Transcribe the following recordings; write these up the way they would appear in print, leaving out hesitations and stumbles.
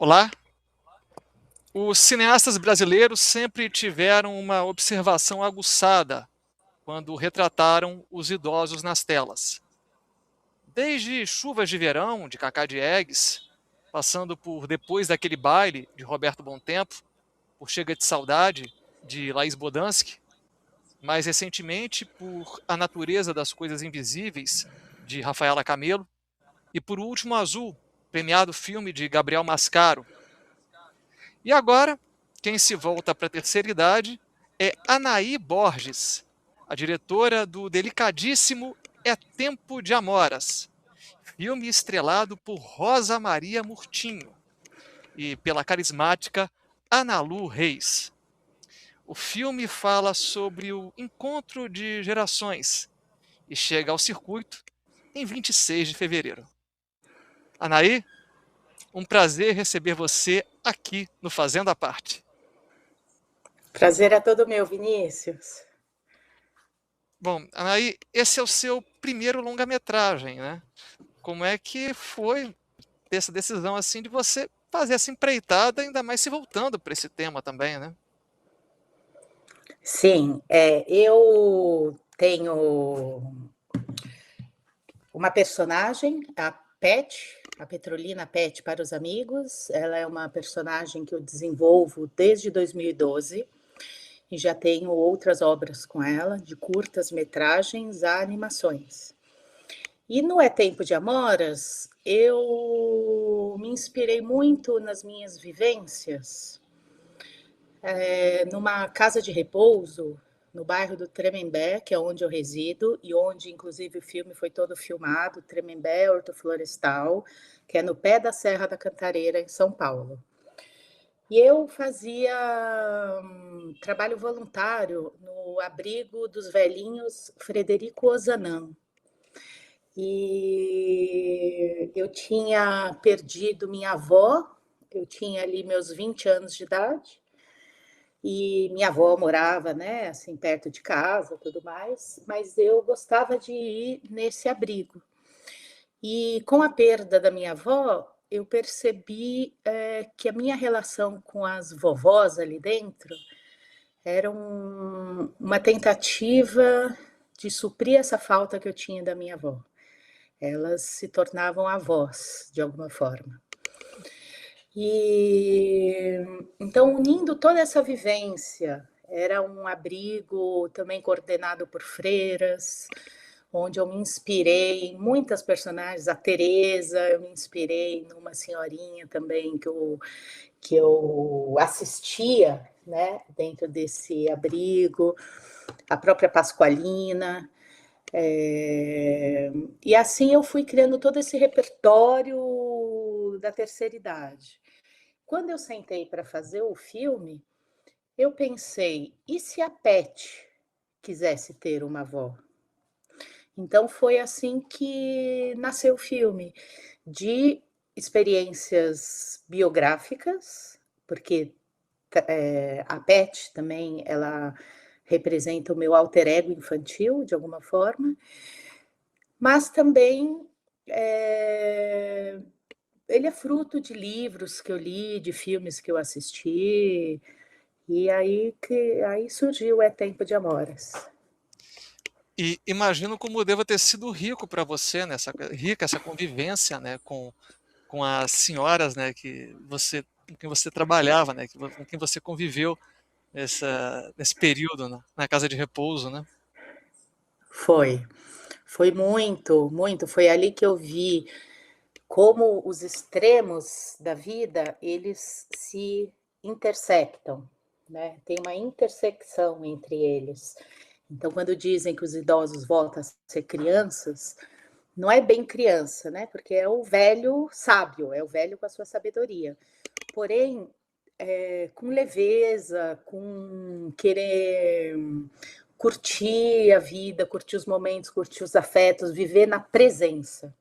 Olá. Os cineastas brasileiros sempre tiveram uma observação aguçada quando retrataram os idosos nas telas. Desde Chuvas de Verão, de Cacá Diegues, passando por Depois daquele Baile, de Roberto Bontempo, por Chega de Saudade, de Laís Bodansky, mais recentemente por A Natureza das Coisas Invisíveis, de Rafaela Camelo, e por último Azul, premiado filme de Gabriel Mascaro. E agora, quem se volta para a terceira idade é Anaí Borges, a diretora do delicadíssimo É Tempo de Amoras, filme estrelado por Rosa Maria Murtinho e pela carismática Ana Lu Reis. O filme fala sobre o encontro de gerações e chega ao circuito em 26 de fevereiro. Anaí, um prazer receber você aqui no Fazendo a Parte. Prazer é todo meu, Vinícius. Bom, Anaí, esse é o seu primeiro longa-metragem, né? Como é que foi essa decisão assim de você fazer essa empreitada, ainda mais se voltando para esse tema também, né? Sim, eu tenho uma personagem, a Pet, a Petrolina Pet para os amigos. Ela é uma personagem que eu desenvolvo desde 2012 e já tenho outras obras com ela, de curtas metragens a animações. E no É Tempo de Amoras, eu me inspirei muito nas minhas vivências numa casa de repouso no bairro do Tremembé, que é onde eu resido e onde, inclusive, o filme foi todo filmado, Tremembé Hortoflorestal, que é no pé da Serra da Cantareira, em São Paulo. E eu fazia trabalho voluntário no abrigo dos velhinhos Frederico Ozanam. E eu tinha perdido minha avó, eu tinha ali meus 20 anos de idade, e minha avó morava, né, assim, perto de casa, tudo mais, mas eu gostava de ir nesse abrigo. E com a perda da minha avó, eu percebi que a minha relação com as vovós ali dentro era uma tentativa de suprir essa falta que eu tinha da minha avó. Elas se tornavam avós, de alguma forma. E então, unindo toda essa vivência, era um abrigo também coordenado por freiras, onde eu me inspirei em muitas personagens. A Teresa, eu me inspirei numa senhorinha também que eu assistia, né, dentro desse abrigo, a própria Pasqualina. E assim eu fui criando todo esse repertório da terceira idade. Quando eu sentei para fazer o filme, eu pensei, e se a Pet quisesse ter uma avó? Então foi assim que nasceu o filme, de experiências biográficas, porque a Pet também ela representa o meu alter ego infantil, de alguma forma, mas também ele é fruto de livros que eu li, de filmes que eu assisti, e aí surgiu É Tempo de Amoras. E imagino como deva ter sido rico para você, né, rica essa convivência, né, com as senhoras, né, com quem você trabalhava, né, com quem você conviveu nesse período na casa de repouso, né? Foi muito, muito. Foi ali que eu vi como os extremos da vida, eles se intersectam, né? Tem uma intersecção entre eles. Então, quando dizem que os idosos voltam a ser crianças, não é bem criança, né? Porque é o velho sábio, é o velho com a sua sabedoria. Porém, com leveza, com querer curtir a vida, curtir os momentos, curtir os afetos, viver na presença.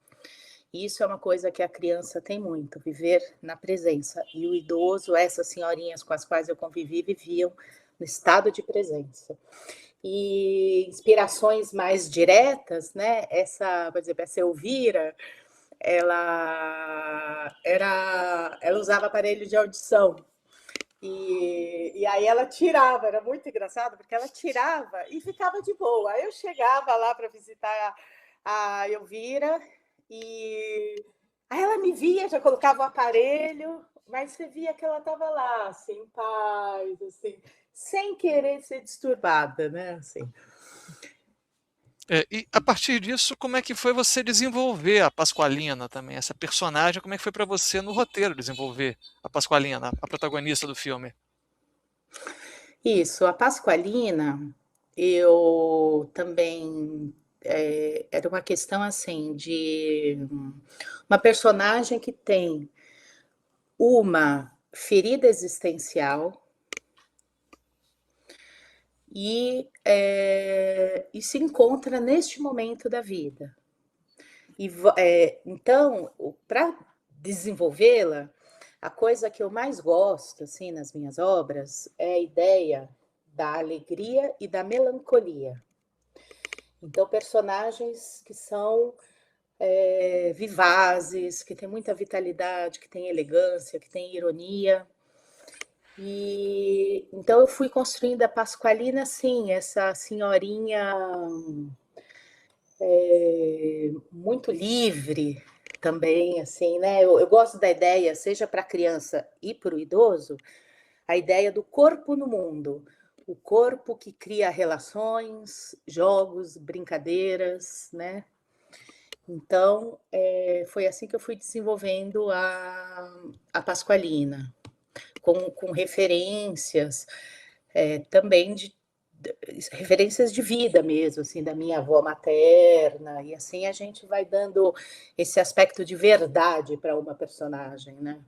Isso é uma coisa que a criança tem muito, viver na presença. E o idoso, essas senhorinhas com as quais eu convivi, viviam no estado de presença. E inspirações mais diretas, né? Por exemplo, essa Elvira, ela usava aparelho de audição. E aí ela tirava, era muito engraçado, porque ela tirava e ficava de boa. Aí eu chegava lá para visitar a Elvira e aí ela me via, já colocava o aparelho, mas você via que ela estava lá, assim, em paz, assim, sem querer ser disturbada, né? Assim. E a partir disso, como é que foi você desenvolver a Pasqualina também? Essa personagem, como é que foi para você no roteiro desenvolver a Pasqualina, a protagonista do filme? Isso, a Pasqualina, eu também. Era uma questão assim de uma personagem que tem uma ferida existencial e se encontra neste momento da vida. Então, para desenvolvê-la, a coisa que eu mais gosto assim nas minhas obras é a ideia da alegria e da melancolia. Então, personagens que são vivazes, que têm muita vitalidade, que têm elegância, que têm ironia. E então eu fui construindo a Pasqualina assim, essa senhorinha muito livre também, assim, né? Eu gosto da ideia, seja para a criança e para o idoso, a ideia do corpo no mundo. O corpo que cria relações, jogos, brincadeiras, né? Então, foi assim que eu fui desenvolvendo a Pasqualina, com referências também referências de vida mesmo, assim, da minha avó materna, e assim a gente vai dando esse aspecto de verdade para uma personagem, né?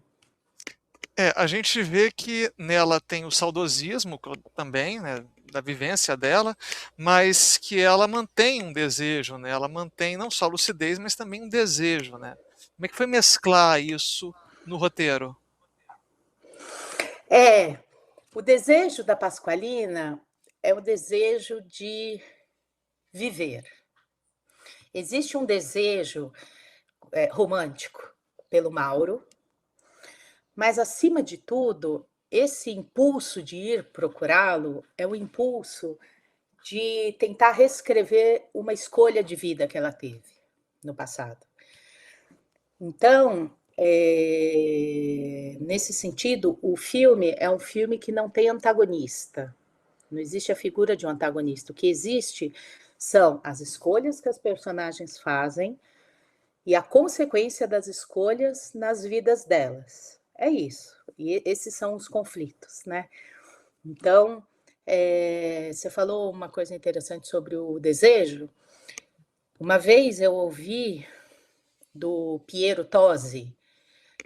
A gente vê que nela tem o saudosismo também, né, da vivência dela, mas que ela mantém um desejo, né? Ela mantém não só a lucidez, mas também um desejo, né? Como é que foi mesclar isso no roteiro? É, o desejo da Pasqualina é o desejo de viver. Existe um desejo romântico pelo Mauro, mas acima de tudo, esse impulso de ir procurá-lo é o impulso de tentar reescrever uma escolha de vida que ela teve no passado. Então, nesse sentido, o filme é um filme que não tem antagonista. Não existe a figura de um antagonista. O que existe são as escolhas que as personagens fazem e a consequência das escolhas nas vidas delas. É isso. E esses são os conflitos, né? Então, você falou uma coisa interessante sobre o desejo. Uma vez eu ouvi do Piero Tosi,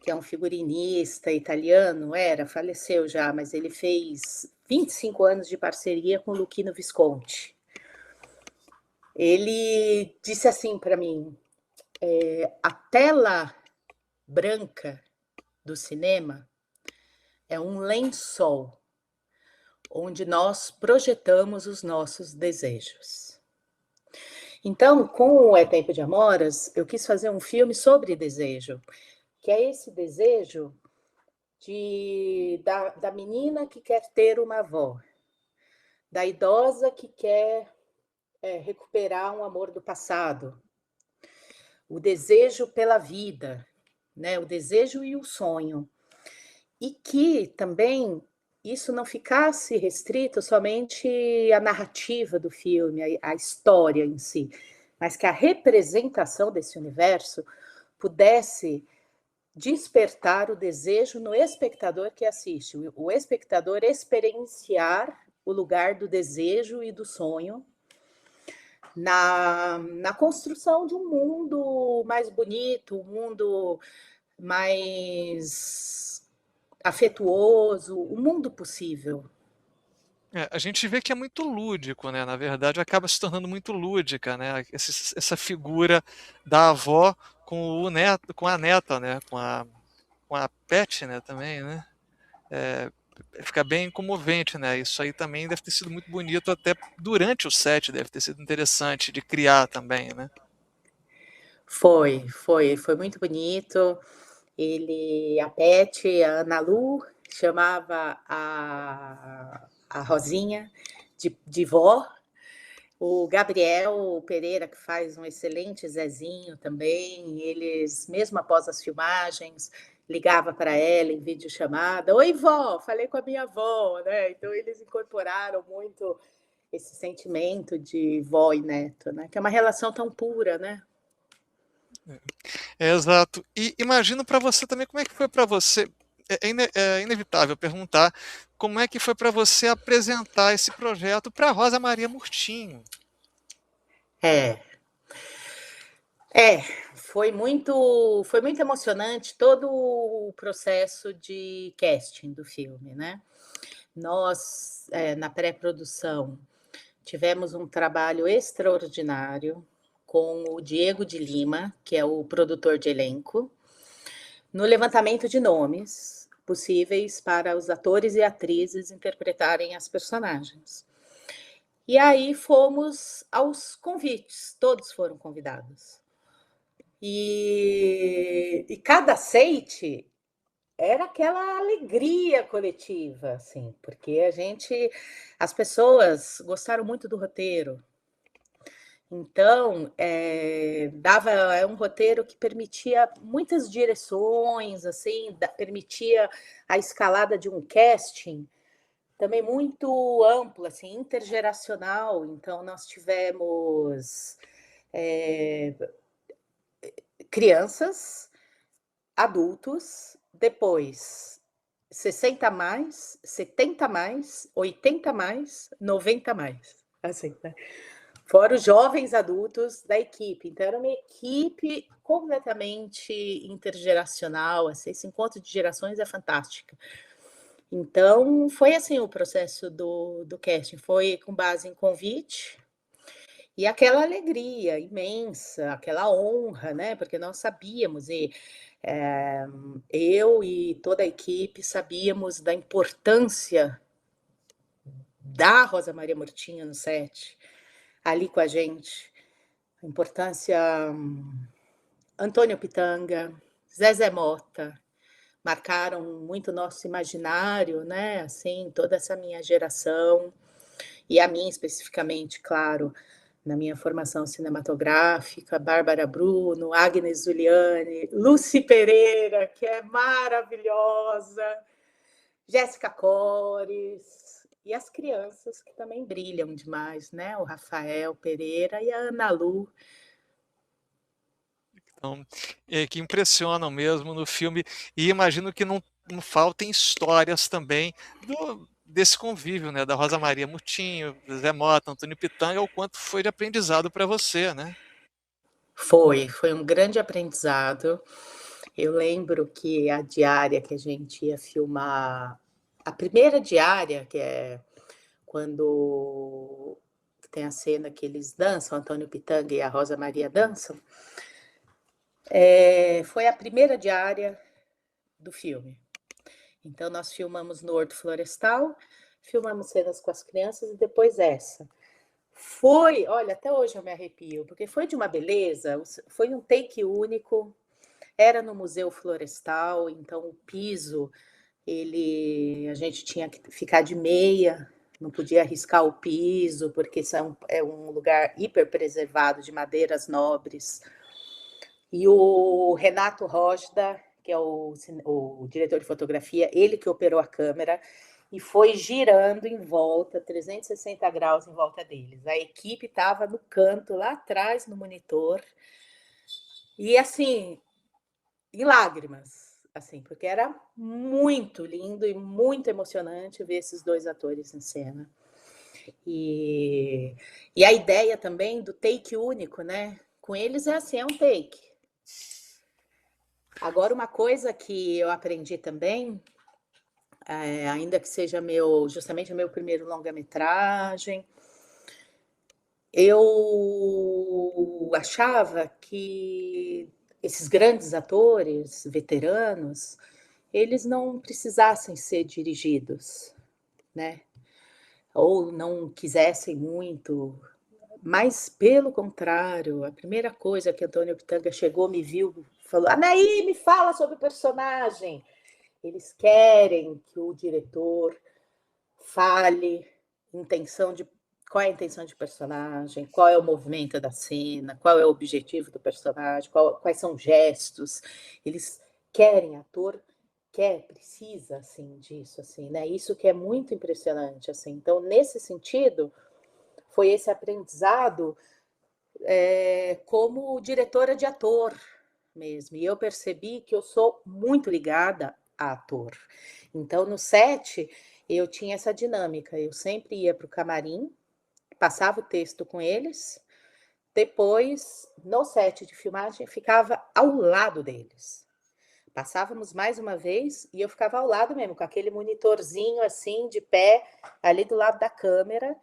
que é um figurinista italiano, faleceu já, mas ele fez 25 anos de parceria com o Luchino Visconti. Ele disse assim para mim: a tela branca do cinema é um lençol onde nós projetamos os nossos desejos. Então, com o É Tempo de Amoras, eu quis fazer um filme sobre desejo, que é esse desejo da menina que quer ter uma avó, da idosa que quer recuperar um amor do passado, o desejo pela vida, né? O desejo e o sonho. E que também isso não ficasse restrito somente à narrativa do filme, à história em si, mas que a representação desse universo pudesse despertar o desejo no espectador que assiste, o espectador experienciar o lugar do desejo e do sonho na construção de um mundo mais bonito, um mundo mais afetuoso, o mundo possível. A gente vê que é muito lúdico, né? Na verdade, acaba se tornando muito lúdica, né? Essa figura da avó com o neto, com a neta, né? Com a Pet, né? Também, né? É, fica bem comovente, né? Isso aí também deve ter sido muito bonito, até durante o set deve ter sido interessante de criar também, né? Foi muito bonito. Ele, a Pet, a Ana Lu, chamava a Rosinha de vó. O Gabriel Pereira, que faz um excelente Zezinho também, eles, mesmo após as filmagens, ligava para ela em videochamada: oi, vó, falei com a minha avó, né? Então eles incorporaram muito esse sentimento de vó e neto, né? Que é uma relação tão pura, né? Exato. E imagino para você também como é que foi para você. É inevitável perguntar como é que foi para você apresentar esse projeto para Rosa Maria Murtinho. É, é, foi muito emocionante todo o processo de casting do filme, né? Nós, na pré-produção, tivemos um trabalho extraordinário com o Diego de Lima, que é o produtor de elenco, no levantamento de nomes possíveis para os atores e atrizes interpretarem as personagens. E aí fomos aos convites, todos foram convidados. E cada aceite era aquela alegria coletiva, assim, porque as pessoas gostaram muito do roteiro. Então, é um roteiro que permitia muitas direções, assim, permitia a escalada de um casting também muito amplo, assim, intergeracional. Então, nós tivemos é, crianças, adultos, depois 60 a mais, 70 a mais, 80 a mais, 90 a mais. Assim, né? Fora os jovens adultos da equipe. Então, era uma equipe completamente intergeracional. Assim, esse encontro de gerações é fantástico. Então, foi assim o processo do casting. Foi com base em convite e aquela alegria imensa, aquela honra, né? Porque nós sabíamos, eu e toda a equipe sabíamos da importância da Rosa Maria Murtinho no set, ali com a gente. A importância Antônio Pitanga, Zezé Mota, marcaram muito nosso imaginário, né? Assim, toda essa minha geração, e a minha especificamente, claro, na minha formação cinematográfica, Bárbara Bruno, Agnes Zuliani, Lucy Pereira, que é maravilhosa, Jéssica Cores, e as crianças que também brilham demais, né? O Rafael Pereira e a Ana Lu. Então, que impressionam mesmo no filme. E imagino que não faltem histórias também desse convívio, né? Da Rosa Maria Murtinho, Zé Mota, Antônio Pitanga, o quanto foi de aprendizado para você, né? Foi um grande aprendizado. Eu lembro que a diária que a gente ia filmar, a primeira diária, que é quando tem a cena que eles dançam, Antônio Pitanga e a Rosa Maria dançam, foi a primeira diária do filme. Então, nós filmamos no Horto Florestal, filmamos cenas com as crianças e depois essa. Foi, olha, até hoje eu me arrepio, porque foi de uma beleza, foi um take único, era no Museu Florestal, então o piso, a gente tinha que ficar de meia, não podia arriscar o piso, porque isso é um lugar hiper preservado de madeiras nobres. E o Renato Rojda, que é o diretor de fotografia, ele que operou a câmera e foi girando em volta, 360 graus em volta deles. A equipe estava no canto, lá atrás, no monitor, e assim, em lágrimas, assim, porque era muito lindo e muito emocionante ver esses dois atores em cena. E a ideia também do take único, né? Com eles é assim, é um take. Agora, uma coisa que eu aprendi também, ainda que seja justamente o meu primeiro longa-metragem, eu achava que esses grandes atores, veteranos, eles não precisassem ser dirigidos, né? Ou não quisessem muito. Mas, pelo contrário, a primeira coisa que Antônio Pitanga chegou, me viu, falou: Anaí, me fala sobre o personagem. Eles querem que o diretor fale intenção de qual é a intenção de personagem, qual é o movimento da cena, qual é o objetivo do personagem, quais são os gestos. Eles querem, ator quer, precisa assim disso, assim, né? Isso que é muito impressionante, assim. Então, nesse sentido, foi esse aprendizado como diretora de ator mesmo. E eu percebi que eu sou muito ligada a ator. Então, no set, eu tinha essa dinâmica. Eu sempre ia para o camarim, passava o texto com eles, depois, no set de filmagem, ficava ao lado deles. Passávamos mais uma vez e eu ficava ao lado mesmo, com aquele monitorzinho assim, de pé, ali do lado da câmera,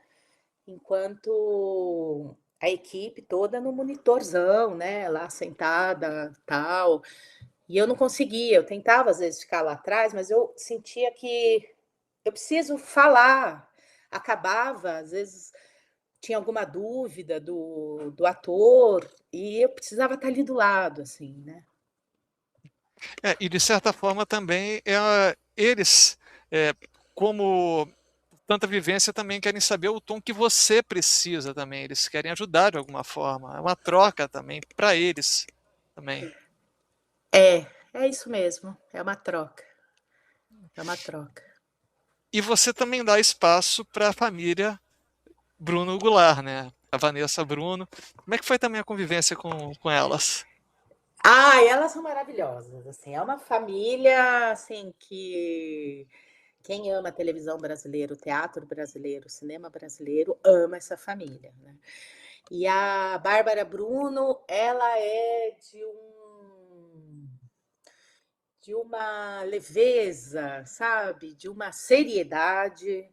enquanto a equipe toda no monitorzão, né, lá sentada, tal. E eu não conseguia, eu tentava às vezes ficar lá atrás, mas eu sentia que eu preciso falar. Acabava, às vezes tinha alguma dúvida do ator, e eu precisava estar ali do lado, assim, né? E de certa forma também eles, como tanta vivência, também querem saber o tom que você precisa também. Eles querem ajudar de alguma forma. É uma troca também para eles também. É isso mesmo, é uma troca, é uma troca. E você também dá espaço para a família Bruno Goulart, né? A Vanessa Bruno. Como é que foi também a convivência com elas? Ah, elas são maravilhosas, assim, é uma família, assim, que quem ama a televisão brasileira, o teatro brasileiro, o cinema brasileiro, ama essa família, né? E a Bárbara Bruno, ela é de uma leveza, sabe? De uma seriedade.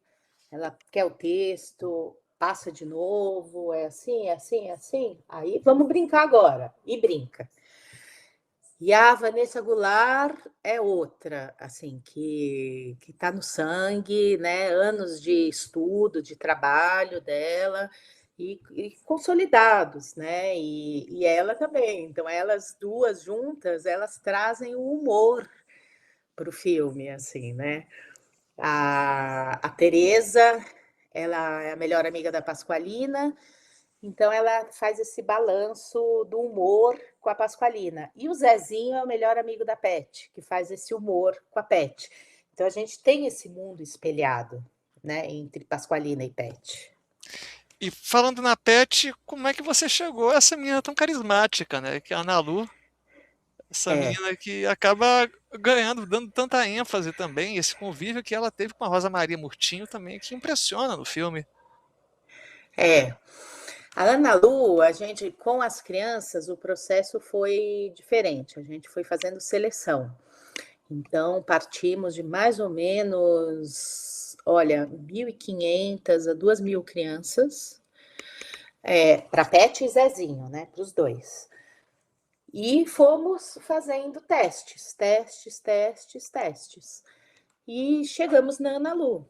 Ela quer o texto, passa de novo, é assim, é assim, é assim. Aí vamos brincar agora. E brinca. E a Vanessa Goulart é outra, assim, que está no sangue, né? Anos de estudo, de trabalho dela e consolidados, né? E ela também. Então, elas duas juntas, elas trazem o humor para o filme, assim, né? A Teresa, ela é a melhor amiga da Pasqualina, então ela faz esse balanço do humor com a Pasqualina. E o Zezinho é o melhor amigo da Pet, que faz esse humor com a Pet. Então a gente tem esse mundo espelhado, né, entre Pasqualina e Pet. E falando na Pet, como é que você chegou a essa menina tão carismática, né? Que é a Ana Lu, essa É, menina que acaba ganhando, dando tanta ênfase também, esse convívio que ela teve com a Rosa Maria Murtinho também, que impressiona no filme. é. A Ana Lu, a gente, com as crianças, o processo foi diferente. A gente foi fazendo seleção. Então, partimos de mais ou menos, olha, 1.500 a 2.000 crianças, para Pet e Zezinho, né, para os dois. E fomos fazendo testes, testes, testes, testes. E chegamos na Ana Lu.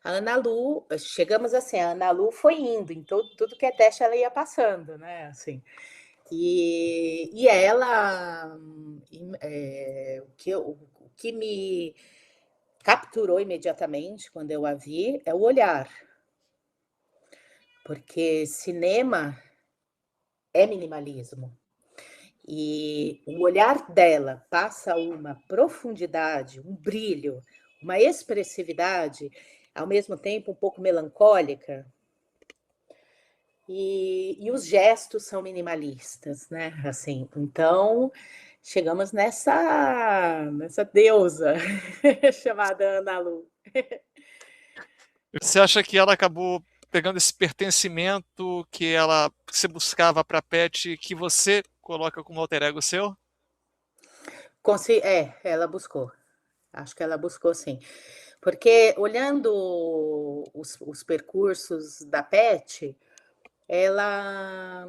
A Ana Lu, chegamos assim, a Ana Lu foi indo, em tudo que é teste ela ia passando, né, assim. E ela, o que me capturou imediatamente quando eu a vi é o olhar, porque cinema é minimalismo. E o olhar dela passa uma profundidade, um brilho, uma expressividade, ao mesmo tempo um pouco melancólica, e os gestos são minimalistas, né? Assim, então chegamos nessa deusa chamada Ana Lu. Você acha que ela acabou pegando esse pertencimento que se buscava para a Pet, que você coloca como alter ego seu? Ela buscou. Acho que ela buscou sim. Porque olhando os percursos da Pet, ela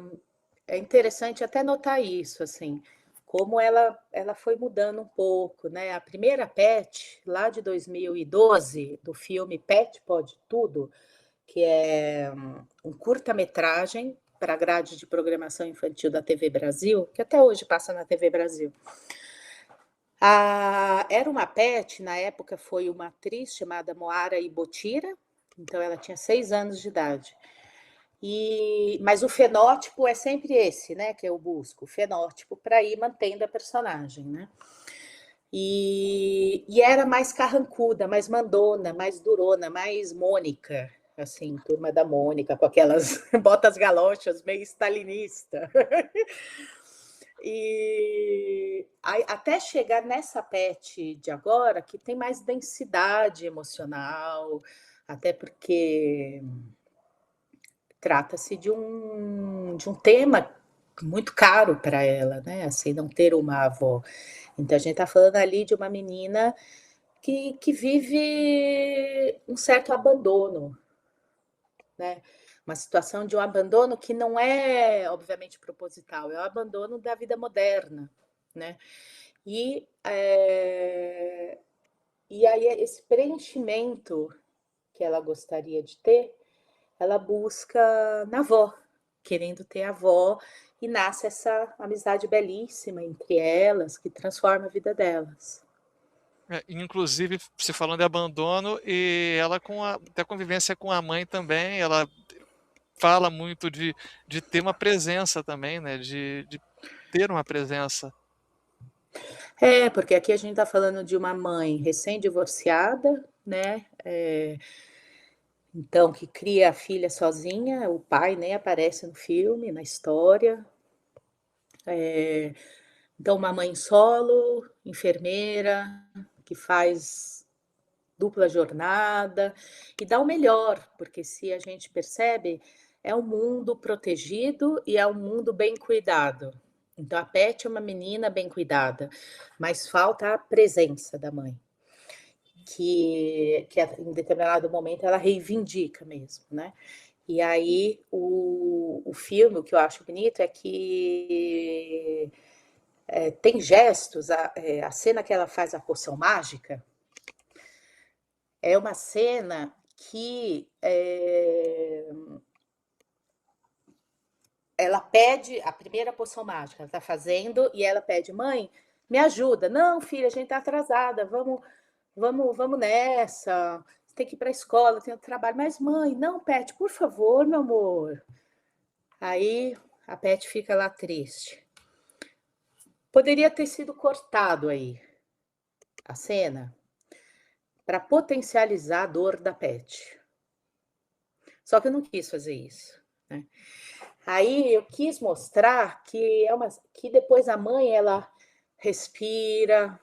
é interessante até notar isso, assim, como ela foi mudando um pouco, né? A primeira Pet, lá de 2012, do filme Pet Pode Tudo, que é um curta-metragem para a grade de programação infantil da TV Brasil, que até hoje passa na TV Brasil. Era uma pet, na época foi uma atriz chamada Moara Ibotira, então ela tinha 6 anos de idade. Mas o fenótipo é sempre esse, né, que eu busco, o fenótipo para ir mantendo a personagem, né? E era mais carrancuda, mais mandona, mais durona, mais Mônica, assim, turma da Mônica, com aquelas botas galochas, meio stalinista. E até chegar nessa pet de agora, que tem mais densidade emocional, até porque trata-se de um tema muito caro para ela, né? Assim, não ter uma avó. Então, a gente está falando ali de uma menina que vive um certo abandono, né? Uma situação de um abandono que não é, obviamente, proposital, é o abandono da vida moderna, né? E aí, esse preenchimento que ela gostaria de ter, ela busca na avó, querendo ter a avó, e nasce essa amizade belíssima entre elas, que transforma a vida delas. Inclusive, se falando de abandono, e ela com até a convivência com a mãe também, ela fala muito de ter uma presença também, né? De ter uma presença. Porque aqui a gente está falando de uma mãe recém-divorciada, né? Então, que cria a filha sozinha, o pai nem aparece no filme, na história. Então, uma mãe solo, enfermeira, que faz dupla jornada e dá o melhor, porque se a gente percebe, é um mundo protegido e é um mundo bem cuidado. Então, a Pet é uma menina bem cuidada, mas falta a presença da mãe, que em determinado momento ela reivindica mesmo, né? E aí o filme, o que eu acho bonito é que tem gestos, a cena que ela faz a poção mágica é uma cena que ela pede a primeira poção mágica, ela está fazendo e ela pede, mãe, me ajuda. Não, filha, a gente está atrasada, vamos nessa. Você tem que ir para a escola, tem outro trabalho. Mas, mãe, não, Pet, por favor, meu amor. Aí a Pet fica lá triste. Poderia ter sido cortado aí a cena para potencializar a dor da Pet. Só que eu não quis fazer isso, né? Aí eu quis mostrar que depois a mãe ela respira,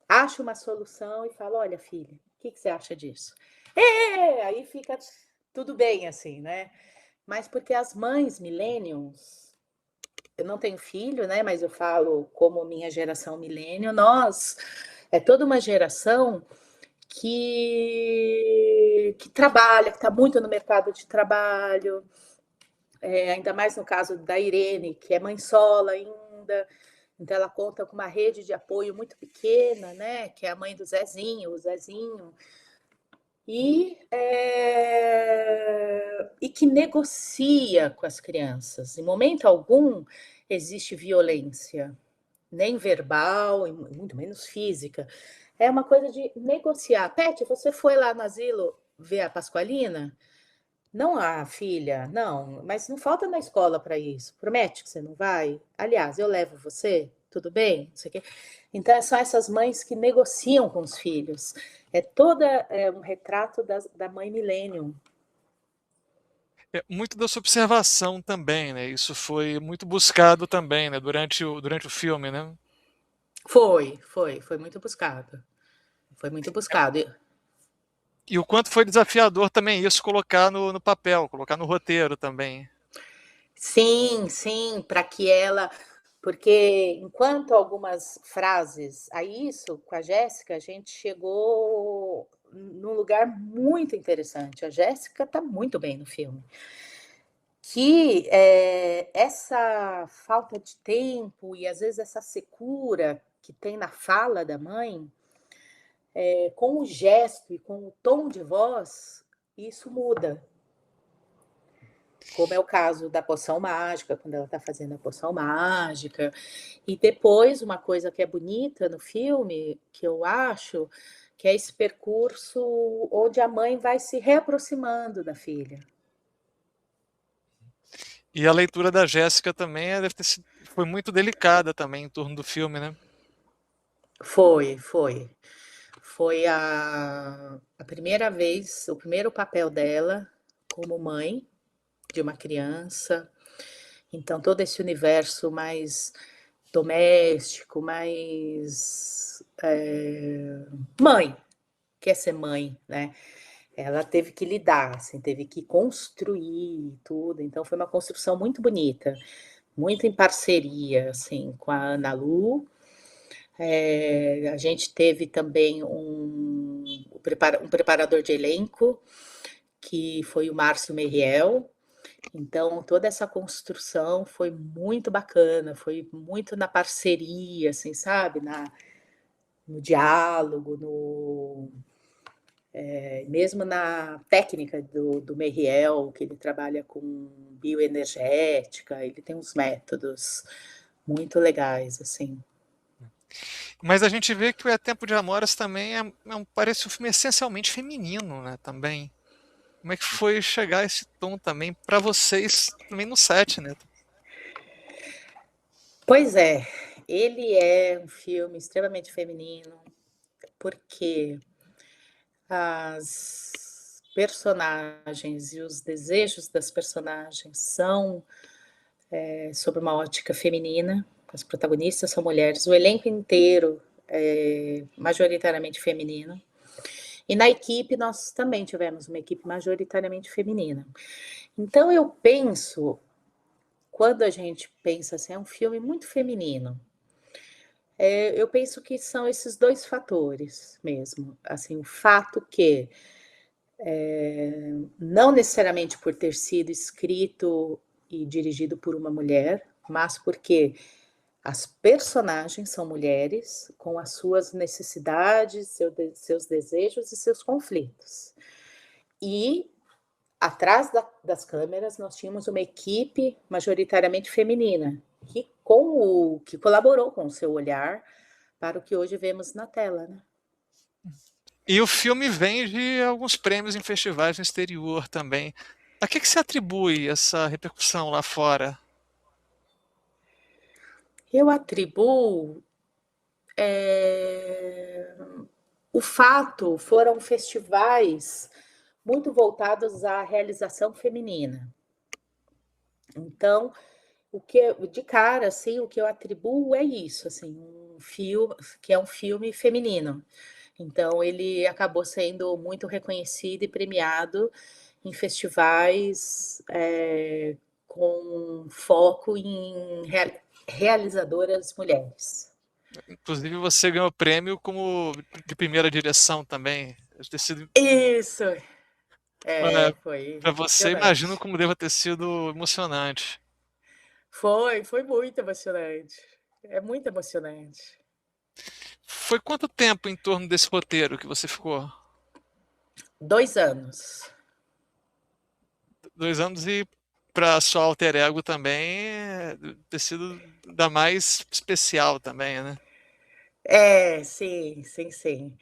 acha uma solução e fala: olha, filha, o que você acha disso? Aí fica tudo bem, assim, né? Mas porque as mães millennials, eu não tenho filho, né? Mas eu falo como minha geração millennial, nós é toda uma geração que trabalha, que está muito no mercado de trabalho, ainda mais no caso da Irene, que é mãe sola ainda, então ela conta com uma rede de apoio muito pequena, né? Que é a mãe do Zezinho, o Zezinho, e que negocia com as crianças. Em momento algum existe violência, nem verbal, e muito menos física. É uma coisa de negociar. Pet, você foi lá no asilo ver a Pascoalina? Não, filha, não, mas não falta na escola para isso. Promete que você não vai? Aliás, eu levo você, tudo bem? Não sei o quê. Então, são essas mães que negociam com os filhos. Um retrato da mãe millennium. Muito dessa observação também, né? Isso foi muito buscado também, né? Durante o filme, né? Foi muito buscado. Foi muito buscado. E o quanto foi desafiador também isso colocar no papel, colocar no roteiro também. Sim, sim, para que ela. Porque enquanto algumas frases. A isso, com a Jéssica, a gente chegou num lugar muito interessante. A Jéssica está muito bem no filme. Que essa falta de tempo e às vezes essa secura que tem na fala da mãe, com o gesto e com o tom de voz, isso muda. como é o caso da poção mágica, quando ela está fazendo a poção mágica. E depois, uma coisa que é bonita no filme, que eu acho, que é esse percurso onde a mãe vai se reaproximando da filha. E a leitura da Jéssica também foi muito delicada também em torno do filme, né? Foi, foi. Foi a primeira vez, o primeiro papel dela como mãe de uma criança. Então, todo esse universo mais doméstico, mais mãe, quer ser mãe, né? Ela teve que lidar, assim, teve que construir tudo. Então, foi uma construção muito bonita, muito em parceria, assim, com a Ana Lu. A gente teve também um preparador de elenco, que foi o Márcio Merriel. Então, toda essa construção foi muito bacana, foi muito na parceria, assim, sabe? No diálogo, mesmo na técnica do Merriel, que ele trabalha com bioenergética, ele tem uns métodos muito legais, assim. Mas a gente vê que o É Tempo de Amoras também parece um filme essencialmente feminino, né? Também. Como é que foi chegar a esse tom também para vocês, também no set, né? Pois é, ele é um filme extremamente feminino, porque as personagens e os desejos das personagens são sob uma ótica feminina, as protagonistas são mulheres, o elenco inteiro é majoritariamente feminino. E na equipe nós também tivemos uma equipe majoritariamente feminina. Então eu penso, quando a gente pensa assim, é um filme muito feminino. Eu penso que são esses dois fatores mesmo. Assim, o fato que não necessariamente por ter sido escrito e dirigido por uma mulher, mas porque as personagens são mulheres com as suas necessidades, seus desejos e seus conflitos. E atrás das câmeras nós tínhamos uma equipe majoritariamente feminina que colaborou com o seu olhar para o que hoje vemos na tela, né? E o filme vem de alguns prêmios em festivais no exterior também. A que se atribui essa repercussão lá fora? Eu atribuo é, o fato, foram festivais muito voltados à realização feminina. Então, de cara, assim, o que eu atribuo é isso, assim, um filme que é um filme feminino. Então, ele acabou sendo muito reconhecido e premiado em festivais com foco em realizadoras mulheres. Inclusive você ganhou prêmio como de primeira direção também. Deve ter sido, Isso, foi para você, imagino emocionante. como deva ter sido emocionante. Foi muito emocionante. É muito emocionante. Foi quanto tempo em torno desse roteiro que você ficou? 2 anos. 2 anos e para sua alter ego também ter sido da mais especial também, né? Sim, sim, sim.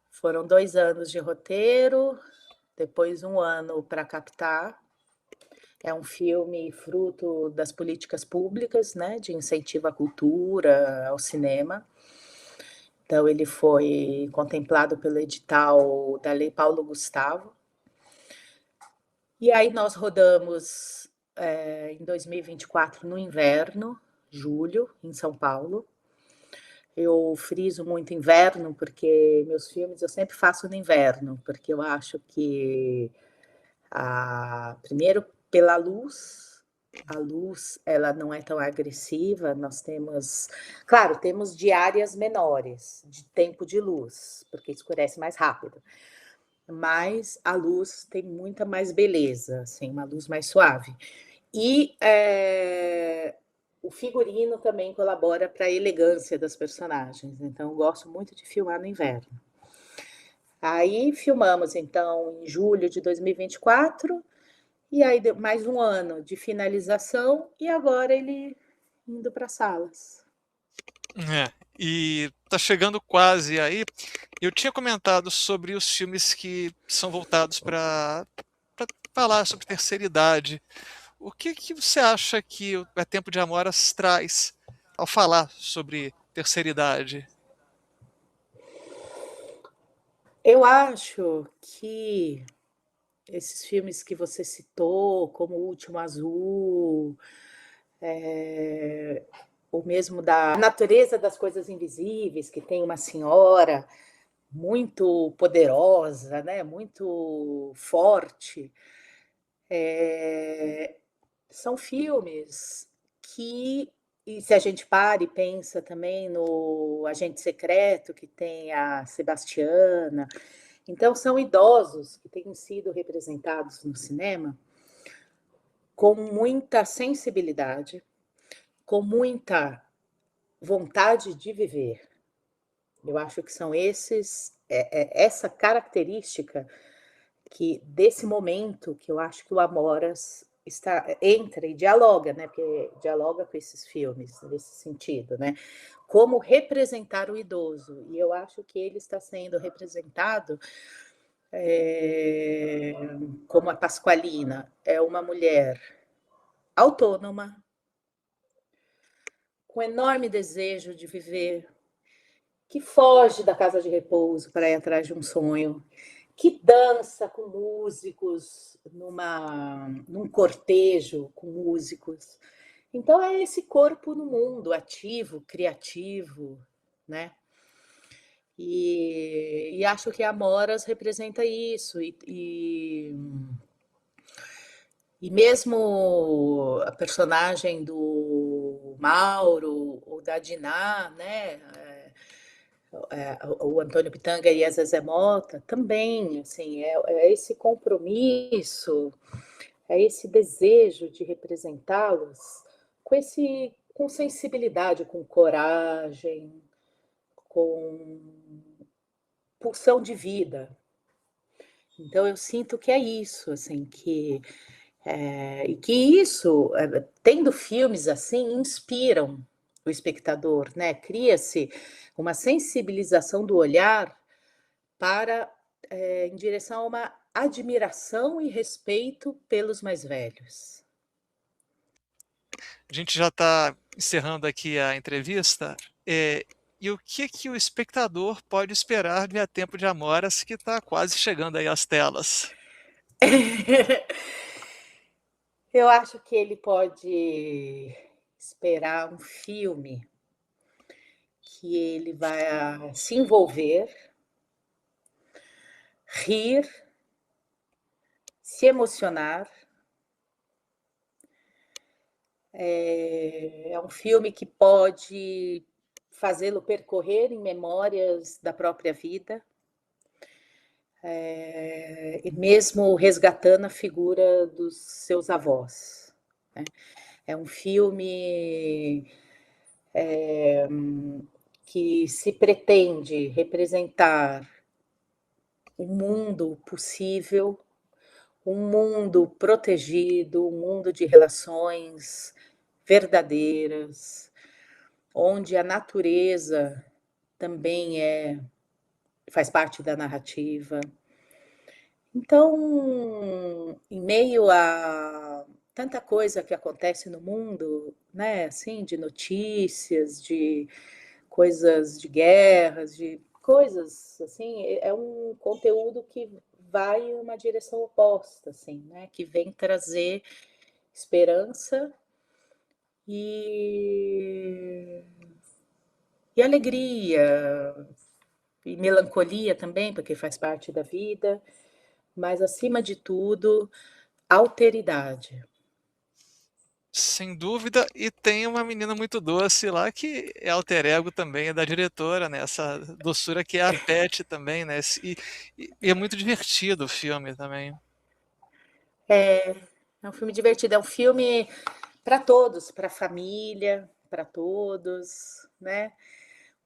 Foram 2 anos de roteiro, depois 1 ano para captar. É um filme fruto das políticas públicas, né, de incentivo à cultura, ao cinema. Então, ele foi contemplado pelo edital da Lei Paulo Gustavo. E aí nós rodamos em 2024 no inverno, julho, em São Paulo. Eu friso muito inverno, porque meus filmes eu sempre faço no inverno, porque eu acho que, primeiro, pela luz, a luz ela não é tão agressiva, nós temos, claro, temos diárias menores de tempo de luz, porque escurece mais rápido, mas a luz tem muita mais beleza, assim, uma luz mais suave. E o figurino também colabora para a elegância das personagens, então eu gosto muito de filmar no inverno. Aí filmamos, então, em julho de 2024, E aí deu mais um ano de finalização e agora ele indo para salas. É, e tá chegando quase aí. Eu tinha comentado sobre os filmes que são voltados para falar sobre terceira idade. O que que você acha que o É Tempo de Amoras traz ao falar sobre terceira idade? Eu acho que esses filmes que você citou, como O Último Azul, o mesmo da Natureza das Coisas Invisíveis, que tem uma senhora muito poderosa, né, muito forte, são filmes que, e se a gente para e pensa também no Agente Secreto, que tem a Sebastiana, então são idosos que têm sido representados no cinema com muita sensibilidade, com muita vontade de viver. Eu acho que são essa característica que desse momento que eu acho que o Amoras entra e dialoga, né? Porque dialoga com esses filmes nesse sentido, né? Como representar o idoso. E eu acho que ele está sendo representado é, como a Pasqualina é uma mulher autônoma, com enorme desejo de viver, que foge da casa de repouso para ir atrás de um sonho, que dança com músicos num cortejo com músicos. Então é esse corpo no mundo, ativo, criativo, né? E acho que a Moras representa isso. E mesmo a personagem do Mauro ou da Diná, né? O Antônio Pitanga e a Zezé Mota também, assim, é esse compromisso, é esse desejo de representá-los com sensibilidade, com coragem, com pulsão de vida. Então eu sinto que é isso, assim, e que isso, tendo filmes assim, inspiram o espectador, né? Cria-se uma sensibilização do olhar para em direção a uma admiração e respeito pelos mais velhos. A gente já está encerrando aqui a entrevista. E o que que o espectador pode esperar de A Tempo de Amoras, que está quase chegando aí às telas? Eu acho que ele pode esperar um filme que ele vai se envolver, rir, se emocionar. É um filme que pode fazê-lo percorrer em memórias da própria vida, e mesmo resgatando a figura dos seus avós, né? É um filme que se pretende representar um mundo possível, um mundo protegido, um mundo de relações verdadeiras, onde a natureza também faz parte da narrativa. Então, em meio a tanta coisa que acontece no mundo, né, assim, de notícias, de coisas de guerras, de coisas assim, é um conteúdo que vai em uma direção oposta, assim, né, que vem trazer esperança e, e alegria e melancolia também, porque faz parte da vida, mas acima de tudo, alteridade. Sem dúvida, e tem uma menina muito doce lá que é alter ego também é da diretora, né? Essa doçura que é a Pet também, né? E é muito divertido o filme também. É um filme divertido, é um filme para todos, para a família, para todos, né?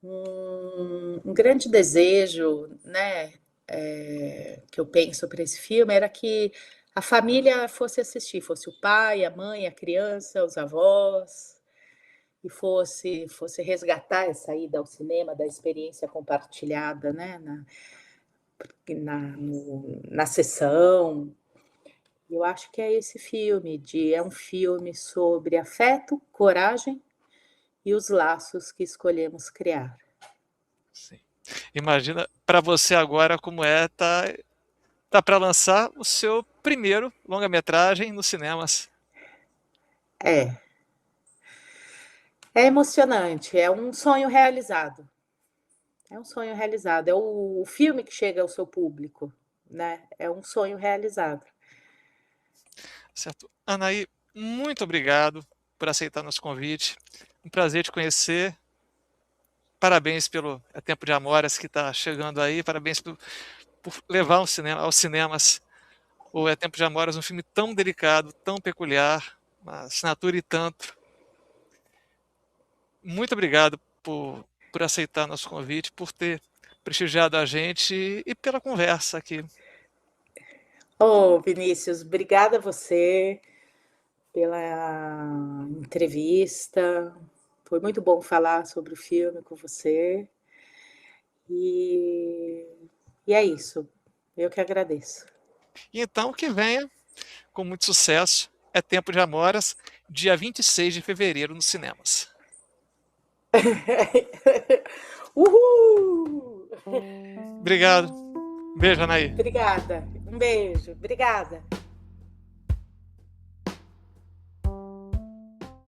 Um grande desejo, né, que eu penso para esse filme era que a família fosse assistir, fosse o pai, a mãe, a criança, os avós, e fosse resgatar essa ida ao cinema da experiência compartilhada, né, na sessão. Eu acho que é esse filme, é um filme sobre afeto, coragem e os laços que escolhemos criar. Sim. Imagina para você agora como tá para lançar o seu primeiro longa-metragem nos cinemas. É, é emocionante, é um sonho realizado. É um sonho realizado, é o filme que chega ao seu público, né, é um sonho realizado. Certo. Anaí, muito obrigado por aceitar nosso convite. Um prazer te conhecer. Parabéns pelo É Tempo de Amoras que está chegando aí. Parabéns por levar aos cinemas o É Tempo de Amoras, um filme tão delicado, tão peculiar, uma assinatura e tanto. Muito obrigado por aceitar nosso convite, por ter prestigiado a gente e pela conversa aqui. Ô, Vinícius, obrigada a você pela entrevista. Foi muito bom falar sobre o filme com você. E, e é isso. Eu que agradeço. E então que venha com muito sucesso É Tempo de Amoras, dia 26 de fevereiro nos cinemas. Uhul! Obrigado. Beijo, Anaí. Obrigada. Um beijo. Obrigada.